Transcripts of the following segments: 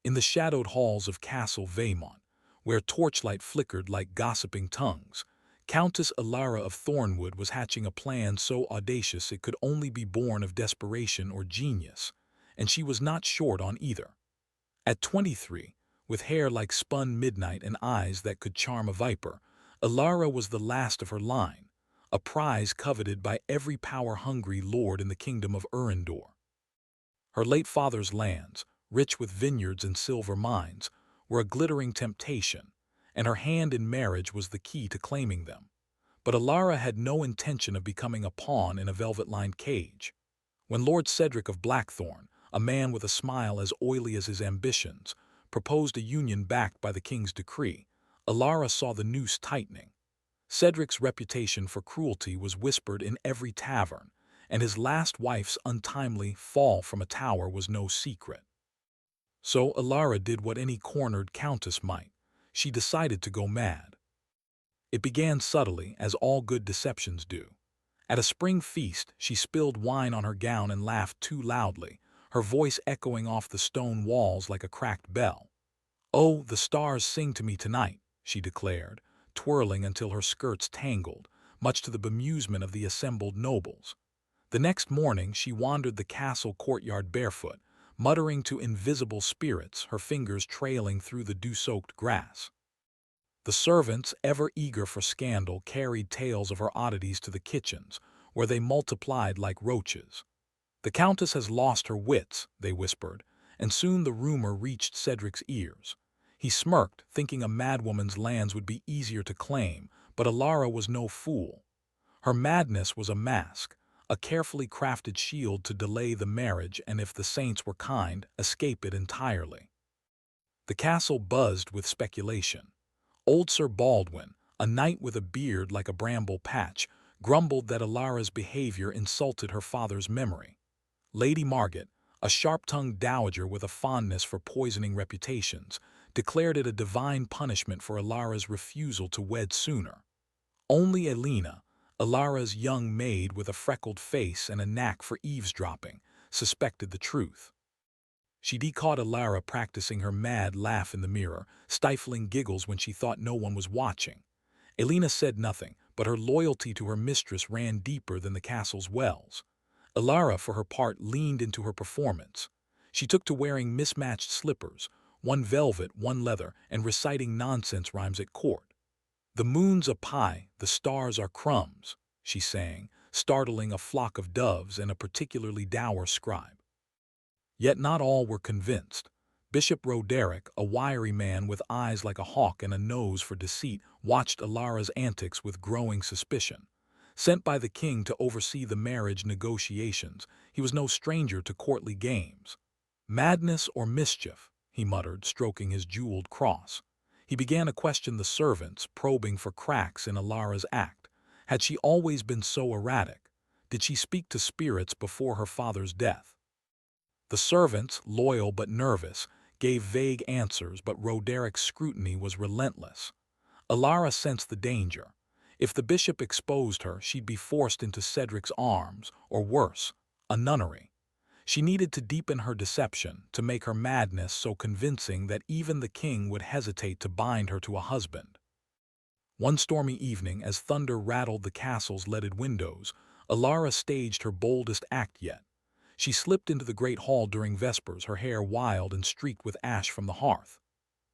In the shadowed halls of Castle Vaymont, where torchlight flickered like gossiping tongues, Countess Alara of Thornwood was hatching a plan so audacious it could only be born of desperation or genius, and she was not short on either. At 23, with hair like spun midnight and eyes that could charm a viper, Alara was the last of her line, a prize coveted by every power-hungry lord in the kingdom of Urindor. Her late father's lands, rich with vineyards and silver mines, were a glittering temptation, and her hand in marriage was the key to claiming them. But Alara had no intention of becoming a pawn in a velvet-lined cage. When Lord Cedric of Blackthorn, a man with a smile as oily as his ambitions, proposed a union backed by the king's decree, Alara saw the noose tightening. Cedric's reputation for cruelty was whispered in every tavern, and his last wife's untimely fall from a tower was no secret. So Alara did what any cornered countess might. She decided to go mad. It began subtly, as all good deceptions do. At a spring feast, she spilled wine on her gown and laughed too loudly, her voice echoing off the stone walls like a cracked bell. "Oh, the stars sing to me tonight," she declared, twirling until her skirts tangled, much to the bemusement of the assembled nobles. The next morning she wandered the castle courtyard barefoot, muttering to invisible spirits, her fingers trailing through the dew-soaked grass. The servants, ever eager for scandal, carried tales of her oddities to the kitchens, where they multiplied like roaches. "The Countess has lost her wits," they whispered, and soon the rumor reached Cedric's ears. He smirked, thinking a madwoman's lands would be easier to claim, but Alara was no fool. Her madness was a mask, a carefully crafted shield to delay the marriage and, if the saints were kind, escape it entirely. The castle buzzed with speculation. Old Sir Baldwin, a knight with a beard like a bramble patch, grumbled that Alara's behavior insulted her father's memory. Lady Margate, a sharp-tongued dowager with a fondness for poisoning reputations, declared it a divine punishment for Alara's refusal to wed sooner. Only Elena, Alara's young maid with a freckled face and a knack for eavesdropping, suspected the truth. She caught Alara practicing her mad laugh in the mirror, stifling giggles when she thought no one was watching. Elena said nothing, but her loyalty to her mistress ran deeper than the castle's wells. Alara, for her part, leaned into her performance. She took to wearing mismatched slippers, one velvet, one leather, and reciting nonsense rhymes at court. "The moon's a pie, the stars are crumbs," she sang, startling a flock of doves and a particularly dour scribe. Yet not all were convinced. Bishop Roderick, a wiry man with eyes like a hawk and a nose for deceit, watched Alara's antics with growing suspicion. Sent by the king to oversee the marriage negotiations, he was no stranger to courtly games. "Madness or mischief?" he muttered, stroking his jeweled cross. He began to question the servants, probing for cracks in Alara's act. Had she always been so erratic? Did she speak to spirits before her father's death? The servants, loyal but nervous, gave vague answers, but Roderick's scrutiny was relentless. Alara sensed the danger. If the bishop exposed her, she'd be forced into Cedric's arms, or worse, a nunnery. She needed to deepen her deception, to make her madness so convincing that even the king would hesitate to bind her to a husband. One stormy evening, as thunder rattled the castle's leaded windows, Alara staged her boldest act yet. She slipped into the great hall during vespers, her hair wild and streaked with ash from the hearth.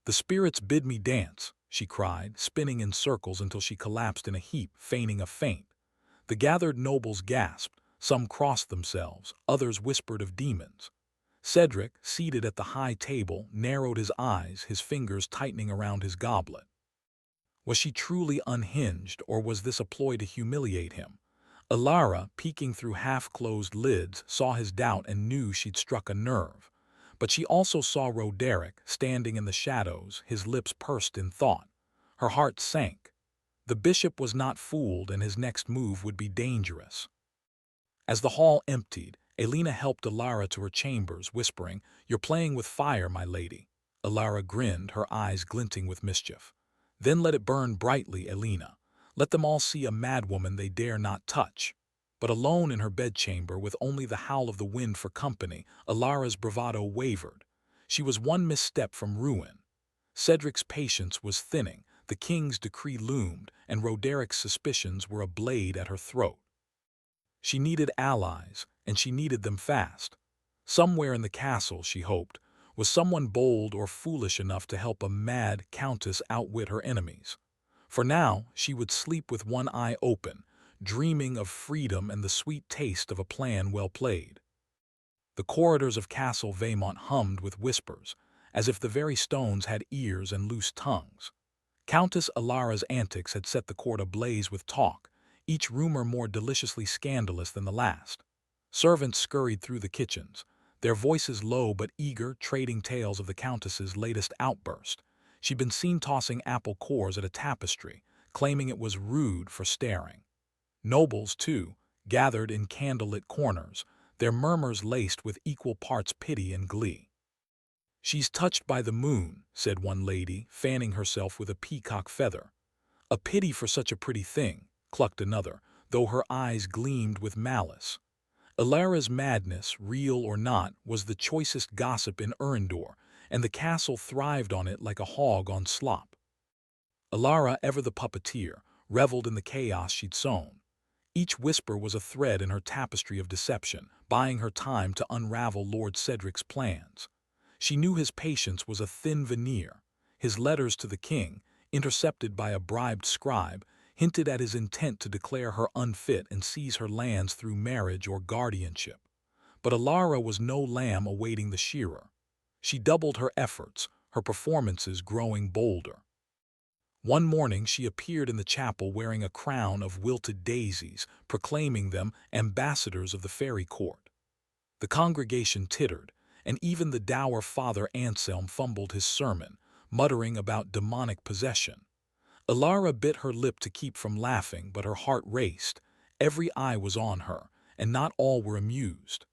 "The spirits bid me dance," she cried, spinning in circles until she collapsed in a heap, feigning a faint. The gathered nobles gasped. Some crossed themselves, others whispered of demons. Cedric, seated at the high table, narrowed his eyes, his fingers tightening around his goblet. Was she truly unhinged, or was this a ploy to humiliate him? Alara, peeking through half-closed lids, saw his doubt and knew she'd struck a nerve. But she also saw Roderick, standing in the shadows, his lips pursed in thought. Her heart sank. The bishop was not fooled, and his next move would be dangerous. As the hall emptied, Elena helped Alara to her chambers, whispering, "You're playing with fire, my lady." Alara grinned, her eyes glinting with mischief. "Then let it burn brightly, Elena. Let them all see a madwoman they dare not touch." But alone in her bedchamber, with only the howl of the wind for company, Alara's bravado wavered. She was one misstep from ruin. Cedric's patience was thinning, the king's decree loomed, and Roderic's suspicions were a blade at her throat. She needed allies, and she needed them fast. Somewhere in the castle, she hoped, was someone bold or foolish enough to help a mad countess outwit her enemies. For now, she would sleep with one eye open, dreaming of freedom and the sweet taste of a plan well played. The corridors of Castle Vaymont hummed with whispers, as if the very stones had ears and loose tongues. Countess Alara's antics had set the court ablaze with talk, each rumor more deliciously scandalous than the last. Servants scurried through the kitchens, their voices low but eager, trading tales of the Countess's latest outburst. She'd been seen tossing apple cores at a tapestry, claiming it was rude for staring. Nobles, too, gathered in candlelit corners, their murmurs laced with equal parts pity and glee. "She's touched by the moon," said one lady, fanning herself with a peacock feather. "A pity for such a pretty thing," clucked another, though her eyes gleamed with malice. Alara's madness, real or not, was the choicest gossip in Erindor, and the castle thrived on it like a hog on slop. Alara, ever the puppeteer, reveled in the chaos she'd sown. Each whisper was a thread in her tapestry of deception, buying her time to unravel Lord Cedric's plans. She knew his patience was a thin veneer. His letters to the king, intercepted by a bribed scribe, hinted at his intent to declare her unfit and seize her lands through marriage or guardianship. But Alara was no lamb awaiting the shearer. She doubled her efforts, her performances growing bolder. One morning she appeared in the chapel wearing a crown of wilted daisies, proclaiming them ambassadors of the fairy court. The congregation tittered, and even the dour Father Anselm fumbled his sermon, muttering about demonic possession. Alara bit her lip to keep from laughing, but her heart raced. Every eye was on her, and not all were amused.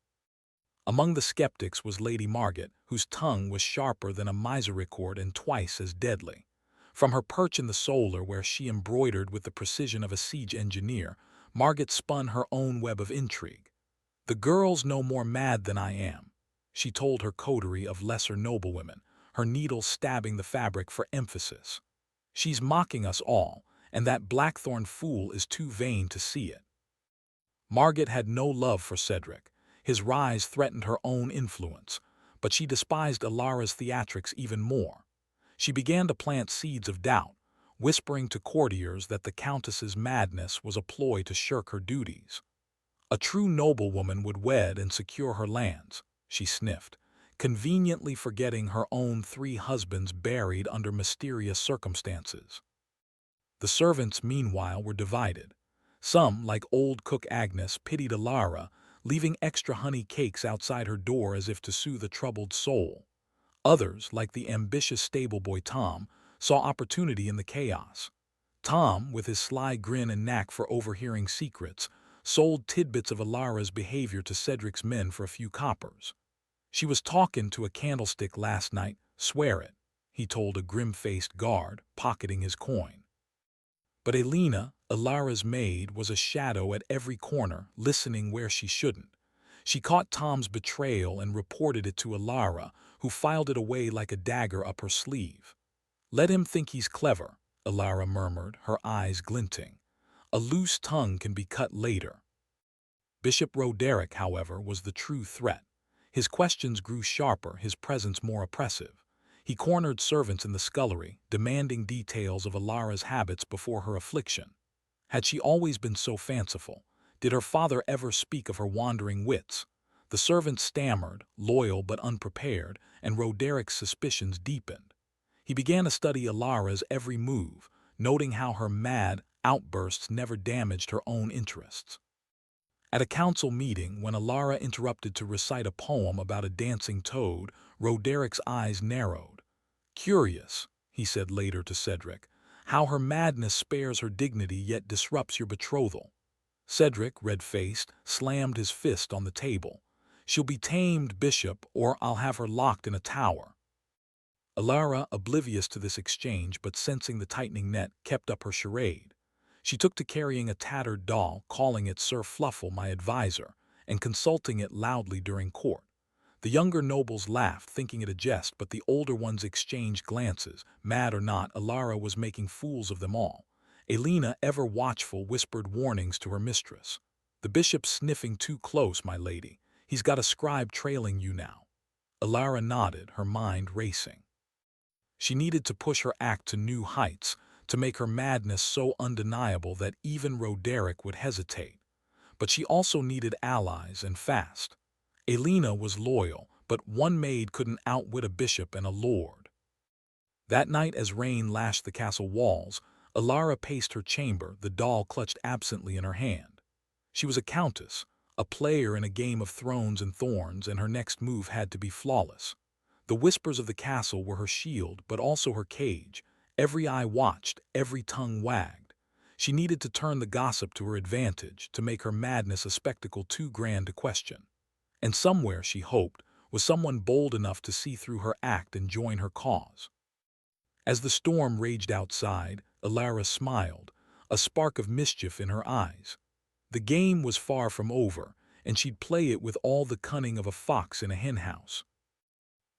Among the skeptics was Lady Margaret, whose tongue was sharper than a misericord and twice as deadly. From her perch in the solar, where she embroidered with the precision of a siege engineer, Margaret spun her own web of intrigue. "The girl's no more mad than I am," she told her coterie of lesser noblewomen, her needle stabbing the fabric for emphasis. "She's mocking us all, and that Blackthorn fool is too vain to see it." Margaret had no love for Cedric. His rise threatened her own influence, but she despised Alara's theatrics even more. She began to plant seeds of doubt, whispering to courtiers that the Countess's madness was a ploy to shirk her duties. "A true noblewoman would wed and secure her lands," she sniffed, conveniently forgetting her own 3 husbands buried under mysterious circumstances. The servants, meanwhile, were divided. Some, like old cook Agnes, pitied Alara, leaving extra honey cakes outside her door as if to soothe a troubled soul. Others, like the ambitious stable-boy Tom, saw opportunity in the chaos. Tom, with his sly grin and knack for overhearing secrets, sold tidbits of Alara's behavior to Cedric's men for a few coppers. "She was talkin' to a candlestick last night, swear it," he told a grim-faced guard, pocketing his coin. But Elena, Alara's maid, was a shadow at every corner, listening where she shouldn't. She caught Tom's betrayal and reported it to Alara, who filed it away like a dagger up her sleeve. "Let him think he's clever," Alara murmured, her eyes glinting. "A loose tongue can be cut later." Bishop Roderick, however, was the true threat. His questions grew sharper, his presence more oppressive. He cornered servants in the scullery, demanding details of Alara's habits before her affliction. Had she always been so fanciful? Did her father ever speak of her wandering wits? The servants stammered, loyal but unprepared, and Roderick's suspicions deepened. He began to study Alara's every move, noting how her mad outbursts never damaged her own interests. At a council meeting, when Alara interrupted to recite a poem about a dancing toad, Roderick's eyes narrowed. "Curious," he said later to Cedric, "how her madness spares her dignity yet disrupts your betrothal." Cedric, red-faced, slammed his fist on the table. "She'll be tamed, Bishop, or I'll have her locked in a tower." Alara, oblivious to this exchange but sensing the tightening net, kept up her charade. She took to carrying a tattered doll, calling it Sir Fluffle, my advisor, and consulting it loudly during court. The younger nobles laughed, thinking it a jest, but the older ones exchanged glances. Mad or not, Alara was making fools of them all. Elena, ever watchful, whispered warnings to her mistress. "The bishop's sniffing too close, my lady. He's got a scribe trailing you now." Alara nodded, her mind racing. She needed to push her act to new heights, to make her madness so undeniable that even Roderick would hesitate. But she also needed allies, and fast. Elena was loyal, but one maid couldn't outwit a bishop and a lord. That night, as rain lashed the castle walls, Alara paced her chamber, the doll clutched absently in her hand. She was a countess, a player in a game of thrones and thorns, and her next move had to be flawless. The whispers of the castle were her shield, but also her cage. Every eye watched, every tongue wagged. She needed to turn the gossip to her advantage, to make her madness a spectacle too grand to question. And somewhere, she hoped, was someone bold enough to see through her act and join her cause. As the storm raged outside, Alara smiled, a spark of mischief in her eyes. The game was far from over, and she'd play it with all the cunning of a fox in a henhouse.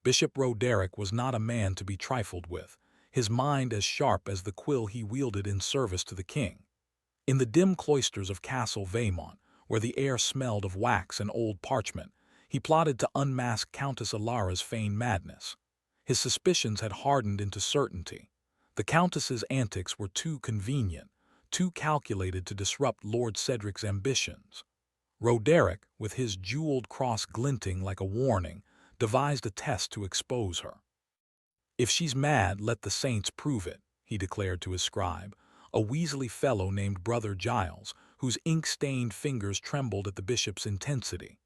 Bishop Roderick was not a man to be trifled with, his mind as sharp as the quill he wielded in service to the king. In the dim cloisters of Castle Vaimont, where the air smelled of wax and old parchment, he plotted to unmask Countess Alara's feigned madness. His suspicions had hardened into certainty. The Countess's antics were too convenient, too calculated to disrupt Lord Cedric's ambitions. Roderick, with his jeweled cross glinting like a warning, devised a test to expose her. "If she's mad, let the saints prove it," he declared to his scribe, a weaselly fellow named Brother Giles, whose ink-stained fingers trembled at the bishop's intensity.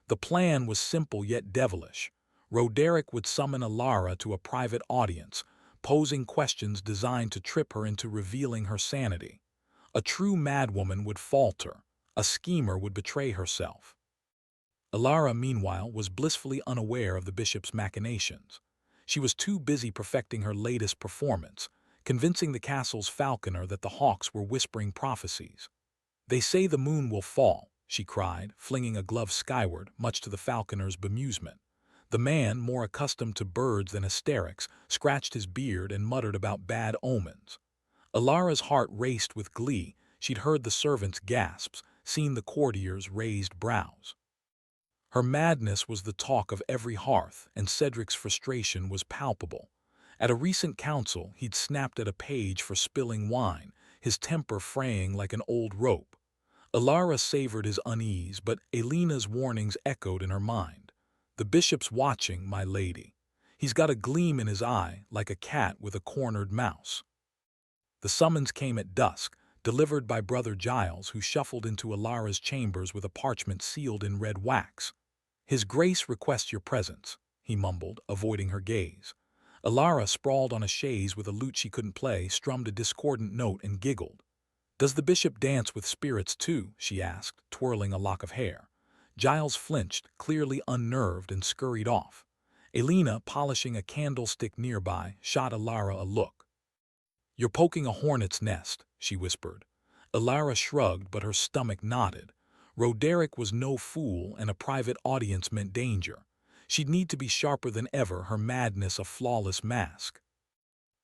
The plan was simple yet devilish. Roderick would summon Alara to a private audience, posing questions designed to trip her into revealing her sanity. A true madwoman would falter, a schemer would betray herself. Alara, meanwhile, was blissfully unaware of the bishop's machinations. She was too busy perfecting her latest performance, convincing the castle's falconer that the hawks were whispering prophecies. "They say the moon will fall," she cried, flinging a glove skyward, much to the falconer's bemusement. The man, more accustomed to birds than hysterics, scratched his beard and muttered about bad omens. Alara's heart raced with glee. She'd heard the servants' gasps, seen the courtiers' raised brows. Her madness was the talk of every hearth, and Cedric's frustration was palpable. At a recent council, he'd snapped at a page for spilling wine, his temper fraying like an old rope. Alara savored his unease, but Elena's warnings echoed in her mind. "The bishop's watching, my lady. He's got a gleam in his eye, like a cat with a cornered mouse." The summons came at dusk, delivered by Brother Giles, who shuffled into Alara's chambers with a parchment sealed in red wax. "His Grace requests your presence," he mumbled, avoiding her gaze. Alara, sprawled on a chaise with a lute she couldn't play, strummed a discordant note and giggled. "Does the bishop dance with spirits too?" she asked, twirling a lock of hair. Giles flinched, clearly unnerved, and scurried off. Elena, polishing a candlestick nearby, shot Alara a look. "You're poking a hornet's nest," she whispered. Alara shrugged, but her stomach knotted. Roderick was no fool, and a private audience meant danger. She'd need to be sharper than ever, her madness a flawless mask.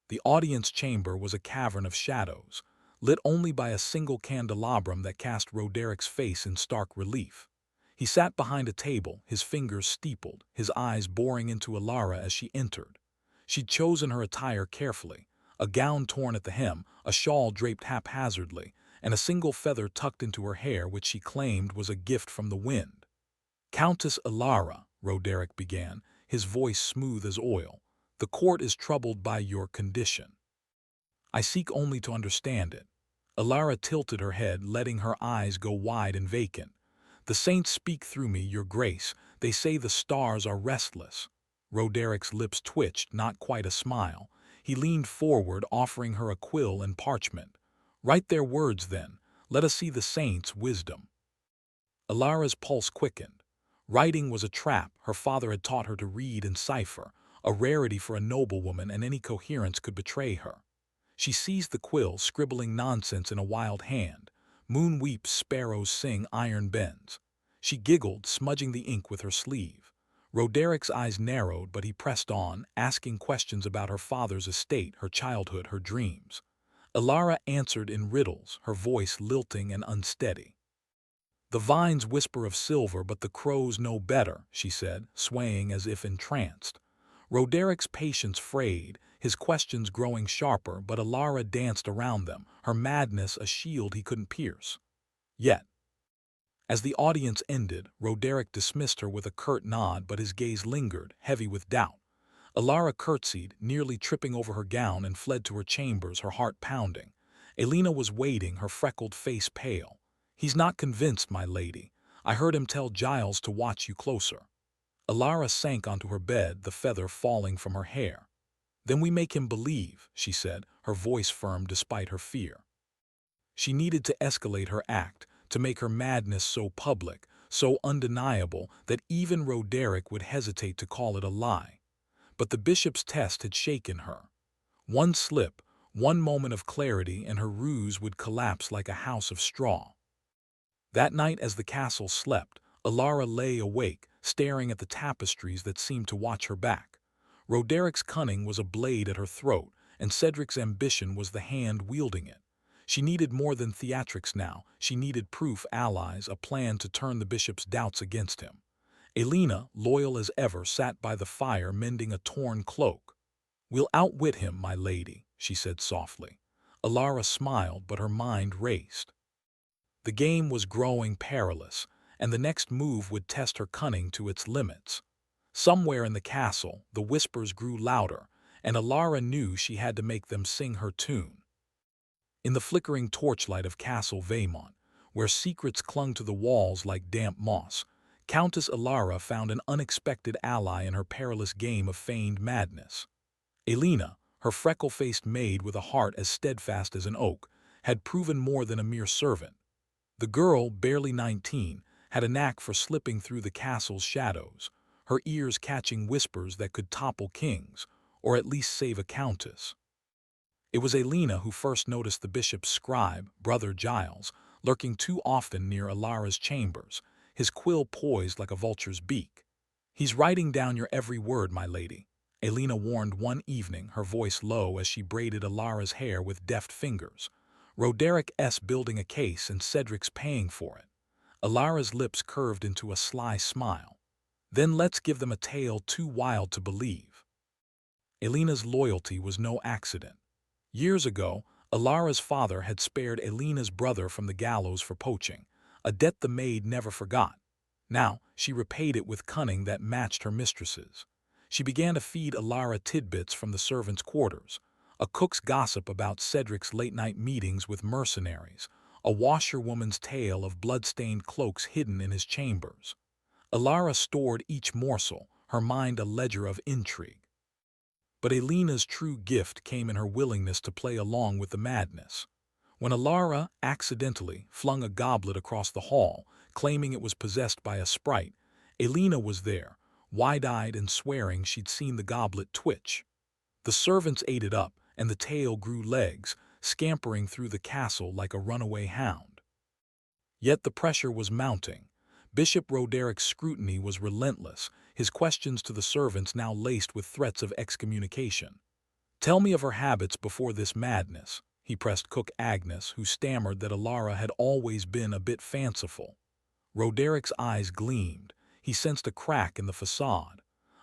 The audience chamber was a cavern of shadows, lit only by a single candelabrum that cast Roderick's face in stark relief. He sat behind a table, his fingers steepled, his eyes boring into Alara as she entered. She'd chosen her attire carefully, a gown torn at the hem, a shawl draped haphazardly, and a single feather tucked into her hair which she claimed was a gift from the wind. "Countess Alara," Roderick began, his voice smooth as oil, "the court is troubled by your condition. I seek only to understand it." Alara tilted her head, letting her eyes go wide and vacant. "The saints speak through me, your grace. They say the stars are restless." Roderick's lips twitched, not quite a smile. He leaned forward, offering her a quill and parchment. "Write their words, then. Let us see the saints' wisdom." Alara's pulse quickened. Writing was a trap. Her father had taught her to read and cipher, a rarity for a noblewoman, and any coherence could betray her. She seized the quill, scribbling nonsense in a wild hand. "Moon weeps, sparrows sing, iron bends." She giggled, smudging the ink with her sleeve. Roderic's eyes narrowed, but he pressed on, asking questions about her father's estate, her childhood, her dreams. Alara answered in riddles, her voice lilting and unsteady. "The vines whisper of silver, but the crows know better," she said, swaying as if entranced. Roderic's patience frayed, his questions growing sharper, but Alara danced around them, her madness a shield he couldn't pierce. Yet, as the audience ended, Roderick dismissed her with a curt nod, but his gaze lingered, heavy with doubt. Alara curtsied, nearly tripping over her gown, and fled to her chambers, her heart pounding. Elena was waiting, her freckled face pale. "He's not convinced, my lady. I heard him tell Giles to watch you closer." Alara sank onto her bed, the feather falling from her hair. "Then we make him believe," she said, her voice firm despite her fear. She needed to escalate her act, to make her madness so public, so undeniable that even Roderick would hesitate to call it a lie. But the bishop's test had shaken her. One slip, one moment of clarity, and her ruse would collapse like a house of straw. That night, as the castle slept, Alara lay awake, staring at the tapestries that seemed to watch her back. Roderick's cunning was a blade at her throat, and Cedric's ambition was the hand wielding it. She needed more than theatrics now. She needed proof, allies, a plan to turn the bishop's doubts against him. Elena, loyal as ever, sat by the fire mending a torn cloak. "We'll outwit him, my lady," she said softly. Alara smiled, but her mind raced. The game was growing perilous, and the next move would test her cunning to its limits. Somewhere in the castle, the whispers grew louder, and Alara knew she had to make them sing her tune. In the flickering torchlight of Castle Vaymont, where secrets clung to the walls like damp moss, Countess Alara found an unexpected ally in her perilous game of feigned madness. Elena, her freckle-faced maid with a heart as steadfast as an oak, had proven more than a mere servant. The girl, barely 19, had a knack for slipping through the castle's shadows, her ears catching whispers that could topple kings, or at least save a countess. It was Elena who first noticed the bishop's scribe, Brother Giles, lurking too often near Alara's chambers, his quill poised like a vulture's beak. "He's writing down your every word, my lady," Elena warned one evening, her voice low as she braided Alara's hair with deft fingers. "Roderick's building a case and Cedric's paying for it." Alara's lips curved into a sly smile. "Then let's give them a tale too wild to believe." Elena's loyalty was no accident. Years ago, Alara's father had spared Elena's brother from the gallows for poaching, a debt the maid never forgot. Now, she repaid it with cunning that matched her mistress's. She began to feed Alara tidbits from the servants' quarters, a cook's gossip about Cedric's late-night meetings with mercenaries, a washerwoman's tale of blood-stained cloaks hidden in his chambers. Alara stored each morsel, her mind a ledger of intrigue. But Elena's true gift came in her willingness to play along with the madness. When Alara accidentally flung a goblet across the hall, claiming it was possessed by a sprite, Elena was there, wide-eyed and swearing she'd seen the goblet twitch. The servants ate it up, and the tale grew legs, scampering through the castle like a runaway hound. Yet the pressure was mounting. Bishop Roderick's scrutiny was relentless, his questions to the servants now laced with threats of excommunication. "Tell me of her habits before this madness," he pressed cook Agnes, who stammered that Alara had always been a bit fanciful. Roderick's eyes gleamed. He sensed a crack in the facade.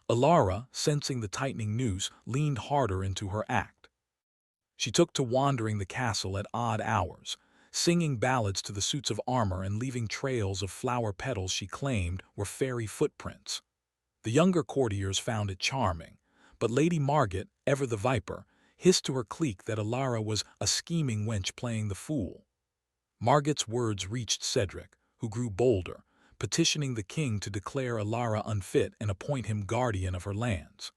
Alara, sensing the tightening noose, leaned harder into her act. She took to wandering the castle at odd hours, singing ballads to the suits of armor and leaving trails of flower petals she claimed were fairy footprints. The younger courtiers found it charming, but Lady Margaret, ever the viper, hissed to her clique that Alara was a scheming wench playing the fool. Margaret's words reached Cedric, who grew bolder, petitioning the king to declare Alara unfit and appoint him guardian of her lands.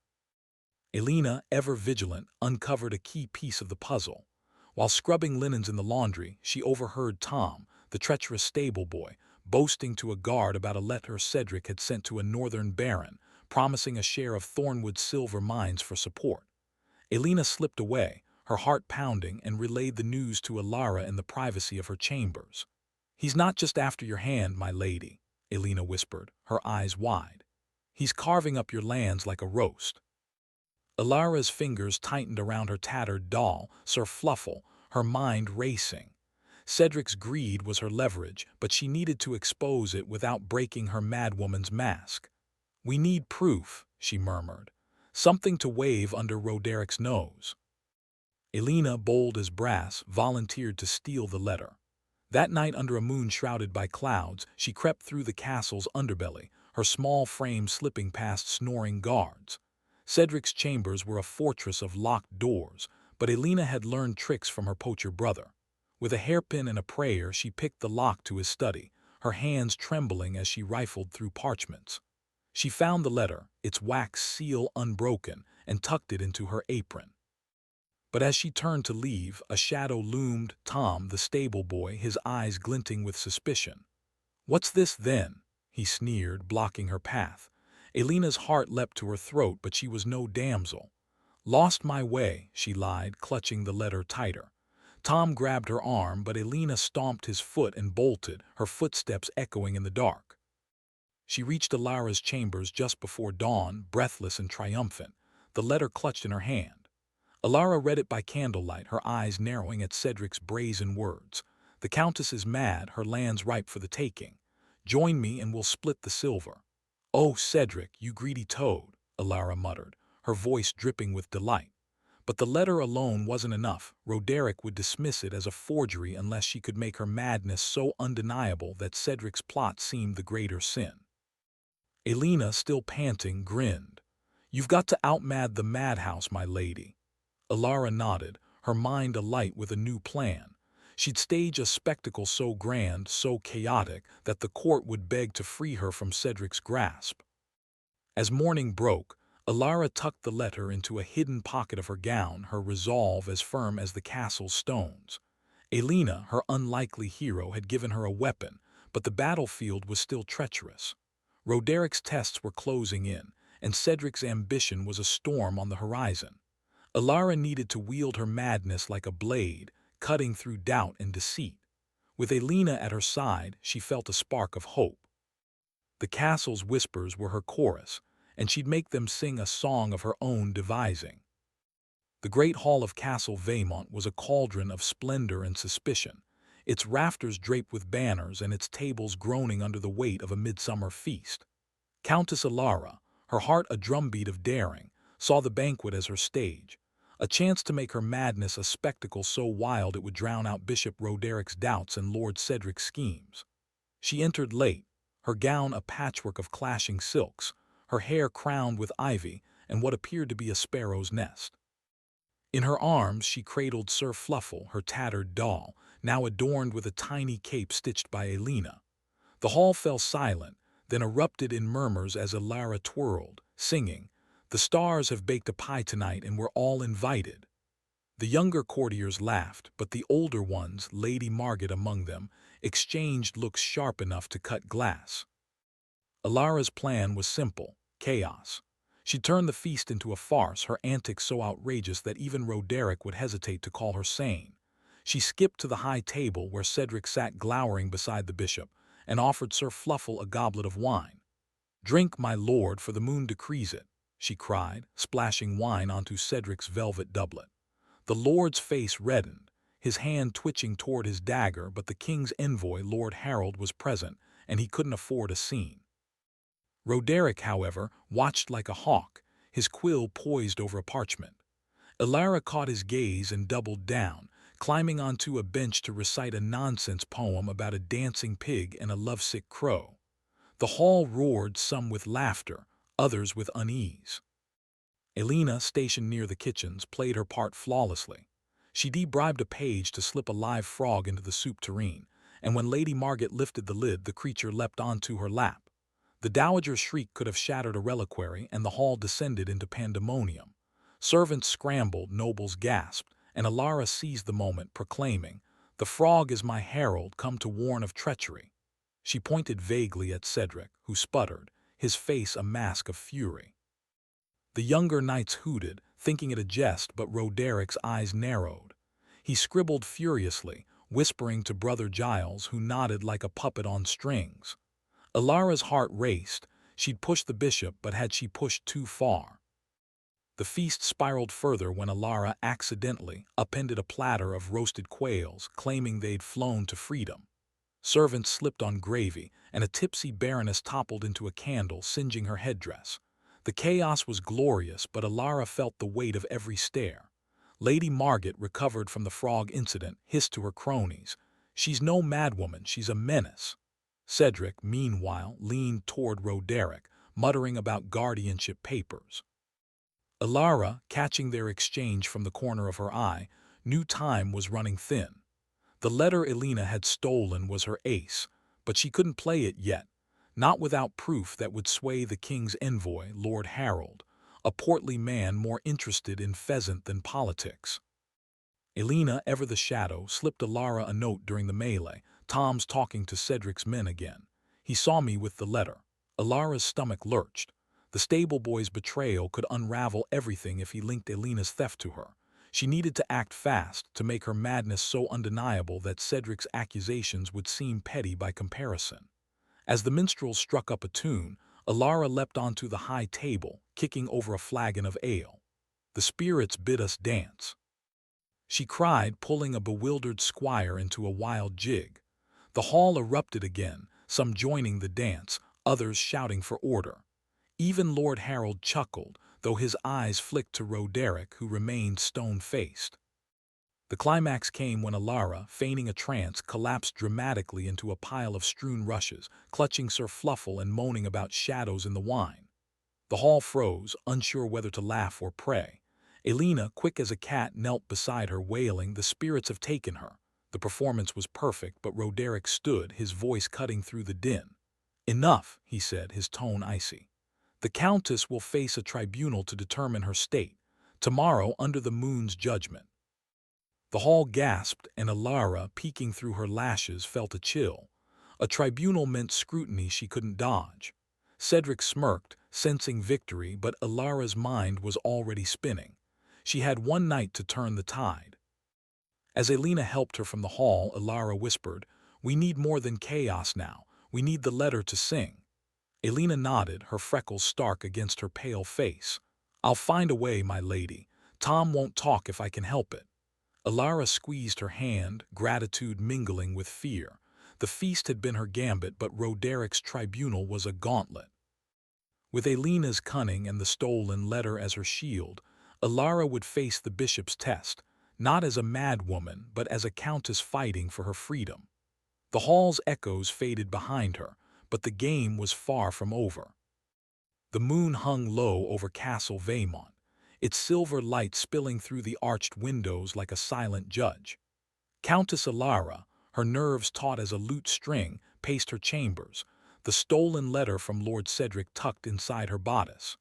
Elena, ever vigilant, uncovered a key piece of the puzzle. While scrubbing linens in the laundry, she overheard Tom, the treacherous stable boy, boasting to a guard about a letter Cedric had sent to a northern baron, promising a share of Thornwood's silver mines for support. Elena slipped away, her heart pounding, and relayed the news to Alara in the privacy of her chambers. "He's not just after your hand, my lady," Elena whispered, her eyes wide. He's carving up your lands like a roast." Ilara's fingers tightened around her tattered doll, Sir Fluffle, her mind racing. Cedric's greed was her leverage, but she needed to expose it without breaking her madwoman's mask. "We need proof," she murmured. "Something to wave under Roderic's nose." Elena, bold as brass, volunteered to steal the letter. That night, under a moon shrouded by clouds, she crept through the castle's underbelly, her small frame slipping past snoring guards. Cedric's chambers were a fortress of locked doors, but Elena had learned tricks from her poacher brother. With a hairpin and a prayer, she picked the lock to his study, her hands trembling as she rifled through parchments. She found the letter, its wax seal unbroken, and tucked it into her apron. But as she turned to leave, a shadow loomed, Tom, the stable boy, his eyes glinting with suspicion. "What's this, then?" he sneered, blocking her path. Elena's heart leapt to her throat, but she was no damsel. "Lost my way," she lied, clutching the letter tighter. Tom grabbed her arm, but Elena stomped his foot and bolted, her footsteps echoing in the dark. She reached Ilara's chambers just before dawn, breathless and triumphant, the letter clutched in her hand. Ilara read it by candlelight, her eyes narrowing at Cedric's brazen words. "The Countess is mad, her lands ripe for the taking. Join me and we'll split the silver." "Oh, Cedric, you greedy toad," Ilara muttered, her voice dripping with delight. But the letter alone wasn't enough. Roderick would dismiss it as a forgery unless she could make her madness so undeniable that Cedric's plot seemed the greater sin. Elena, still panting, grinned. "You've got to outmad the madhouse, my lady." Ilara nodded, her mind alight with a new plan. She'd stage a spectacle so grand, so chaotic, that the court would beg to free her from Cedric's grasp. As morning broke, Ilara tucked the letter into a hidden pocket of her gown, her resolve as firm as the castle's stones. Elena, her unlikely hero, had given her a weapon, but the battlefield was still treacherous. Roderic's tests were closing in, and Cedric's ambition was a storm on the horizon. Ilara needed to wield her madness like a blade, cutting through doubt and deceit. With Elena at her side, she felt a spark of hope. The castle's whispers were her chorus, and she'd make them sing a song of her own devising. The great hall of Castle Vaimont was a cauldron of splendor and suspicion, its rafters draped with banners and its tables groaning under the weight of a midsummer feast. Countess Ilara, her heart a drumbeat of daring, saw the banquet as her stage, a chance to make her madness a spectacle so wild it would drown out Bishop Roderic's doubts and Lord Cedric's schemes. She entered late, her gown a patchwork of clashing silks, her hair crowned with ivy and what appeared to be a sparrow's nest. In her arms she cradled Sir Fluffle, her tattered doll, now adorned with a tiny cape stitched by Elena. The hall fell silent, then erupted in murmurs as Ilara twirled, singing, "The stars have baked a pie tonight and we're all invited." The younger courtiers laughed, but the older ones, Lady Margaret among them, exchanged looks sharp enough to cut glass. Ilara's plan was simple: chaos. She turned the feast into a farce, her antics so outrageous that even Roderick would hesitate to call her sane. She skipped to the high table where Cedric sat glowering beside the bishop, and offered Sir Fluffle a goblet of wine. "Drink, my lord, for the moon decrees it," she cried, splashing wine onto Cedric's velvet doublet. The lord's face reddened, his hand twitching toward his dagger, but the king's envoy, Lord Harold, was present, and he couldn't afford a scene. Roderick, however, watched like a hawk, his quill poised over a parchment. Ilara caught his gaze and doubled down, climbing onto a bench to recite a nonsense poem about a dancing pig and a lovesick crow. The hall roared, some with laughter, others with unease. Elena, stationed near the kitchens, played her part flawlessly. She debribed a page to slip a live frog into the soup tureen, and when Lady Margaret lifted the lid, the creature leapt onto her lap. The dowager's shriek could have shattered a reliquary, and the hall descended into pandemonium. Servants scrambled, nobles gasped, and Ilara seized the moment, proclaiming, "The frog is my herald, come to warn of treachery." She pointed vaguely at Cedric, who sputtered, his face a mask of fury. The younger knights hooted, thinking it a jest, but Roderic's eyes narrowed. He scribbled furiously, whispering to Brother Giles, who nodded like a puppet on strings. Ilara's heart raced. She'd pushed the bishop, but had she pushed too far? The feast spiraled further when Alara accidentally upended a platter of roasted quails, claiming they'd flown to freedom. Servants slipped on gravy, and a tipsy baroness toppled into a candle, singeing her headdress. The chaos was glorious, but Alara felt the weight of every stare. Lady Margit, recovered from the frog incident, hissed to her cronies, "She's no madwoman, she's a menace." Cedric, meanwhile, leaned toward Roderick, muttering about guardianship papers. Alara, catching their exchange from the corner of her eye, knew time was running thin. The letter Elena had stolen was her ace, but she couldn't play it yet, not without proof that would sway the king's envoy, Lord Harold, a portly man more interested in pheasant than politics. Elena, ever the shadow, slipped Alara a note during the melee. "Tom's talking to Cedric's men again. He saw me with the letter." Alara's stomach lurched. The stable boy's betrayal could unravel everything if he linked Elena's theft to her. She needed to act fast, to make her madness so undeniable that Cedric's accusations would seem petty by comparison. As the minstrel struck up a tune, Alara leapt onto the high table, kicking over a flagon of ale. "The spirits bid us dance," she cried, pulling a bewildered squire into a wild jig. The hall erupted again, some joining the dance, others shouting for order. Even Lord Harold chuckled, though his eyes flicked to Roderick, who remained stone-faced. The climax came when Alara, feigning a trance, collapsed dramatically into a pile of strewn rushes, clutching Sir Fluffle and moaning about shadows in the wine. The hall froze, unsure whether to laugh or pray. Elena, quick as a cat, knelt beside her, wailing, "The spirits have taken her." The performance was perfect, but Roderick stood, his voice cutting through the din. "Enough," he said, his tone icy. "The Countess will face a tribunal to determine her state, tomorrow under the moon's judgment." The hall gasped, and Alara, peeking through her lashes, felt a chill. A tribunal meant scrutiny she couldn't dodge. Cedric smirked, sensing victory, but Alara's mind was already spinning. She had one night to turn the tide. As Elena helped her from the hall, Alara whispered, "We need more than chaos now. We need the letter to sing." Elena nodded, her freckles stark against her pale face. "I'll find a way, my lady. Tom won't talk if I can help it." Alara squeezed her hand, gratitude mingling with fear. The feast had been her gambit, but Roderick's tribunal was a gauntlet. With Elena's cunning and the stolen letter as her shield, Alara would face the bishop's test, not as a madwoman, but as a countess fighting for her freedom. The hall's echoes faded behind her, but the game was far from over. The moon hung low over Castle Vaymont, its silver light spilling through the arched windows like a silent judge. Countess Alara, her nerves taut as a lute string, paced her chambers, the stolen letter from Lord Cedric tucked inside her bodice.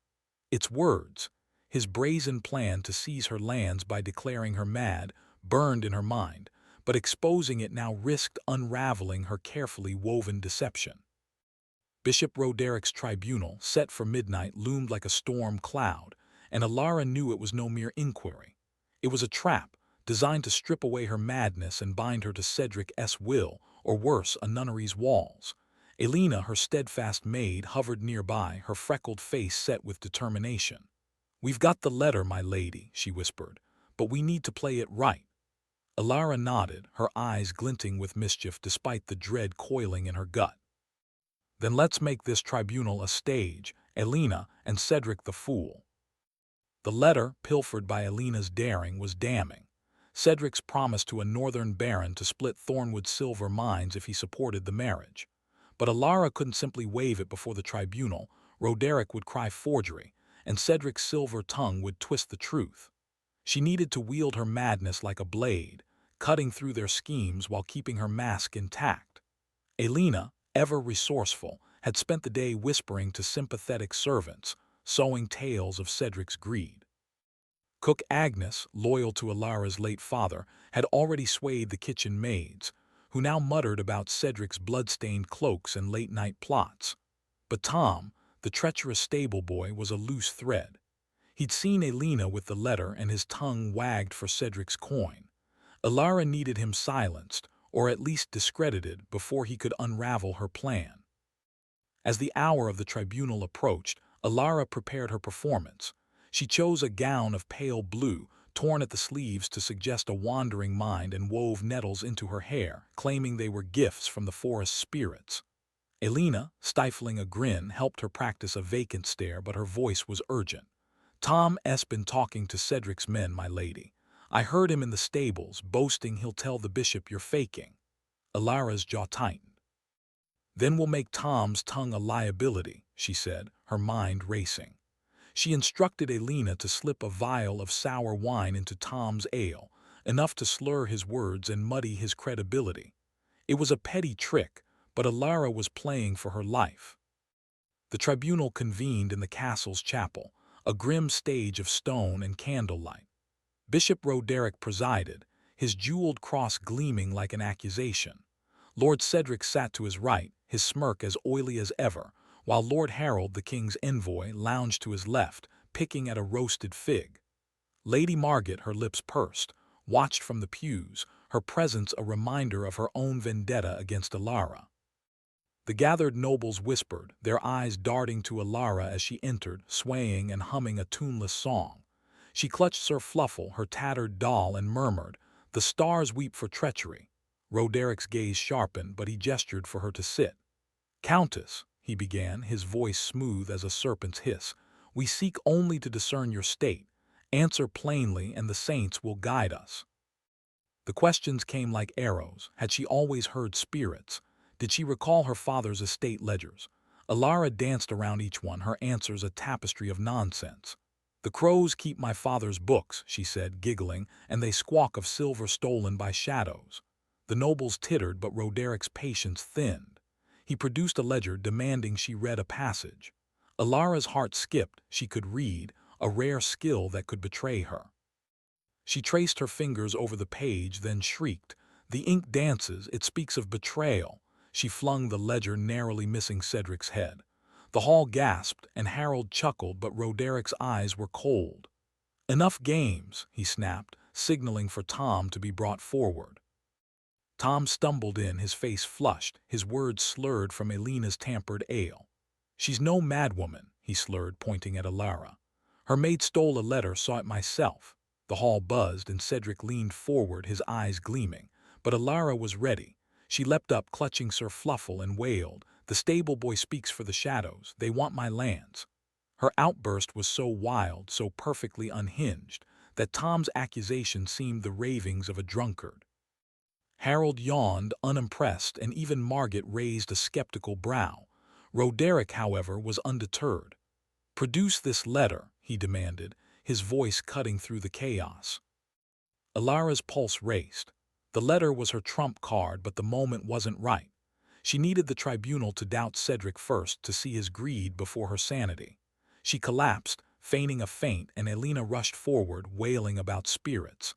Its words, his brazen plan to seize her lands by declaring her mad, burned in her mind, but exposing it now risked unraveling her carefully woven deception. Bishop Roderick's tribunal, set for midnight, loomed like a storm cloud, and Alara knew it was no mere inquiry. It was a trap, designed to strip away her madness and bind her to Cedric's will, or worse, a nunnery's walls. Elena, her steadfast maid, hovered nearby, her freckled face set with determination. "We've got the letter, my lady," she whispered, "but we need to play it right." Alara nodded, her eyes glinting with mischief despite the dread coiling in her gut. "Then let's make this tribunal a stage, Elena and Cedric the fool." The letter, pilfered by Elena's daring, was damning. Cedric's promise to a northern baron to split Thornwood's silver mines if he supported the marriage. But Alara couldn't simply wave it before the tribunal. Roderick would cry forgery, and Cedric's silver tongue would twist the truth. She needed to wield her madness like a blade, cutting through their schemes while keeping her mask intact. Elena, ever resourceful, had spent the day whispering to sympathetic servants, sowing tales of Cedric's greed. Cook Agnes, loyal to Alara's late father, had already swayed the kitchen maids, who now muttered about Cedric's blood-stained cloaks and late-night plots. But Tom, the treacherous stable boy, was a loose thread. He'd seen Elena with the letter, and his tongue wagged for Cedric's coin. Alara needed him silenced, or at least discredited, before he could unravel her plan. As the hour of the tribunal approached, Alara prepared her performance. She chose a gown of pale blue, torn at the sleeves to suggest a wandering mind, and wove nettles into her hair, claiming they were gifts from the forest spirits. Elena, stifling a grin, helped her practice a vacant stare, but her voice was urgent. "Tom's been talking to Cedric's men, my lady. I heard him in the stables, boasting he'll tell the bishop you're faking." Alara's jaw tightened. "Then we'll make Tom's tongue a liability," she said, her mind racing. She instructed Elena to slip a vial of sour wine into Tom's ale, enough to slur his words and muddy his credibility. It was a petty trick, but Alara was playing for her life. The tribunal convened in the castle's chapel, a grim stage of stone and candlelight. Bishop Roderick presided, his jeweled cross gleaming like an accusation. Lord Cedric sat to his right, his smirk as oily as ever, while Lord Harold, the king's envoy, lounged to his left, picking at a roasted fig. Lady Margaret, her lips pursed, watched from the pews, her presence a reminder of her own vendetta against Alara. The gathered nobles whispered, their eyes darting to Alara as she entered, swaying and humming a tuneless song. She clutched Sir Fluffle, her tattered doll, and murmured, "The stars weep for treachery." Roderick's gaze sharpened, but he gestured for her to sit. "Countess," he began, his voice smooth as a serpent's hiss, "we seek only to discern your state. Answer plainly, and the saints will guide us." The questions came like arrows. Had she always heard spirits? Did she recall her father's estate ledgers? Alara danced around each one, her answers a tapestry of nonsense. "The crows keep my father's books," she said, giggling, "and they squawk of silver stolen by shadows." The nobles tittered, but Roderick's patience thinned. He produced a ledger, demanding she read a passage. Alara's heart skipped. She could read, a rare skill that could betray her. She traced her fingers over the page, then shrieked, "The ink dances, it speaks of betrayal." She flung the ledger, narrowly missing Cedric's head. The hall gasped, and Harold chuckled, but Roderick's eyes were cold. "Enough games," he snapped, signaling for Tom to be brought forward. Tom stumbled in, his face flushed, his words slurred from Elena's tampered ale. "She's no madwoman," he slurred, pointing at Alara. "Her maid stole a letter, saw it myself." The hall buzzed, and Cedric leaned forward, his eyes gleaming. But Alara was ready. She leapt up, clutching Sir Fluffle, and wailed, "The stable boy speaks for the shadows. They want my lands." Her outburst was so wild, so perfectly unhinged, that Tom's accusation seemed the ravings of a drunkard. Harold yawned, unimpressed, and even Margaret raised a skeptical brow. Roderick, however, was undeterred. "Produce this letter," he demanded, his voice cutting through the chaos. Alara's pulse raced. The letter was her trump card, but the moment wasn't right. She needed the tribunal to doubt Cedric first, to see his greed before her sanity. She collapsed, feigning a faint, and Elena rushed forward, wailing about spirits.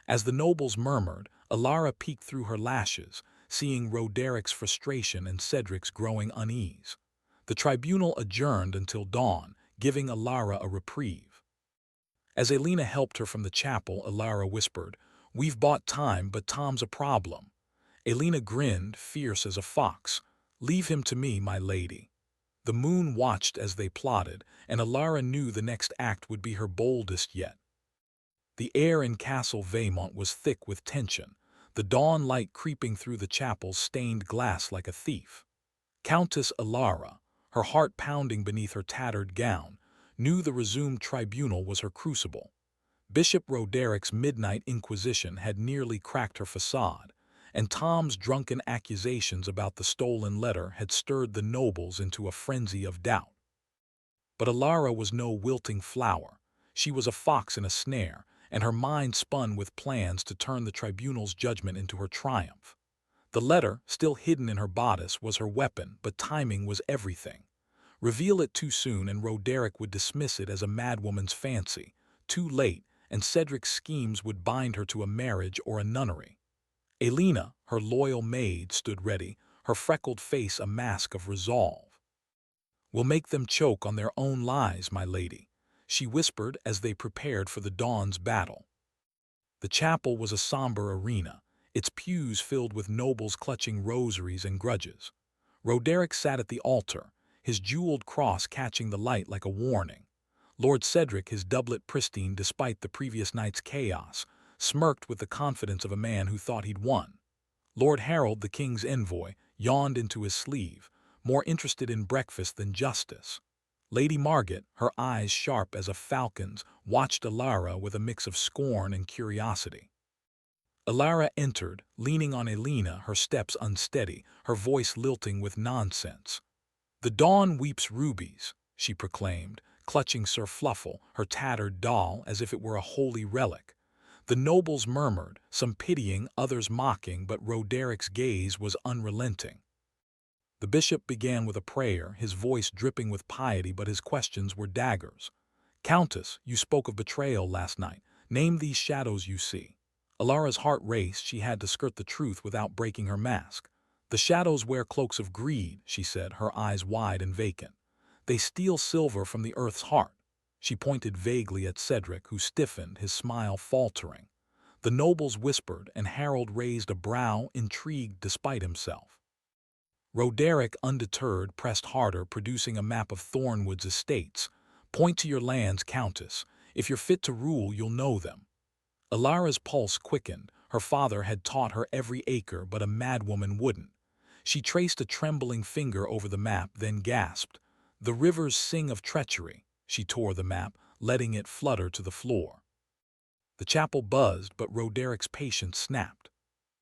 As the nobles murmured, Alara peeked through her lashes, seeing Roderick's frustration and Cedric's growing unease. The tribunal adjourned until dawn, giving Alara a reprieve. As Elena helped her from the chapel, Alara whispered, "We've bought time, but Tom's a problem." Elena grinned, fierce as a fox. "Leave him to me, my lady." The moon watched as they plotted, and Alara knew the next act would be her boldest yet. The air in Castle Vaimont was thick with tension, the dawn light creeping through the chapel's stained glass like a thief. Countess Alara, her heart pounding beneath her tattered gown, knew the resumed tribunal was her crucible. Bishop Roderick's midnight inquisition had nearly cracked her facade, and Tom's drunken accusations about the stolen letter had stirred the nobles into a frenzy of doubt. But Alara was no wilting flower. She was a fox in a snare, and her mind spun with plans to turn the tribunal's judgment into her triumph. The letter, still hidden in her bodice, was her weapon, but timing was everything. Reveal it too soon, and Roderick would dismiss it as a madwoman's fancy. Too late, and Cedric's schemes would bind her to a marriage or a nunnery. Elena, her loyal maid, stood ready, her freckled face a mask of resolve. "We'll make them choke on their own lies, my lady," she whispered as they prepared for the dawn's battle. The chapel was a somber arena, its pews filled with nobles clutching rosaries and grudges. Roderick sat at the altar, his jeweled cross catching the light like a warning. Lord Cedric, his doublet pristine despite the previous night's chaos, smirked with the confidence of a man who thought he'd won. Lord Harold, the king's envoy, yawned into his sleeve, more interested in breakfast than justice. Lady Margaret, her eyes sharp as a falcon's, watched Alara with a mix of scorn and curiosity. Alara entered, leaning on Elena, her steps unsteady, her voice lilting with nonsense. "The dawn weeps rubies," she proclaimed, clutching Sir Fluffle, her tattered doll, as if it were a holy relic. The nobles murmured, some pitying, others mocking, but Roderic's gaze was unrelenting. The bishop began with a prayer, his voice dripping with piety, but his questions were daggers. "Countess, you spoke of betrayal last night. Name these shadows you see." Alara's heart raced. She had to skirt the truth without breaking her mask. "The shadows wear cloaks of greed," she said, her eyes wide and vacant. "They steal silver from the earth's heart." She pointed vaguely at Cedric, who stiffened, his smile faltering. The nobles whispered, and Harold raised a brow, intrigued despite himself. Roderick, undeterred, pressed harder, producing a map of Thornwood's estates. "Point to your lands, Countess. If you're fit to rule, you'll know them." Alara's pulse quickened. Her father had taught her every acre, but a madwoman wouldn't. She traced a trembling finger over the map, then gasped. "The rivers sing of treachery." She tore the map, letting it flutter to the floor. The chapel buzzed, but Roderic's patience snapped.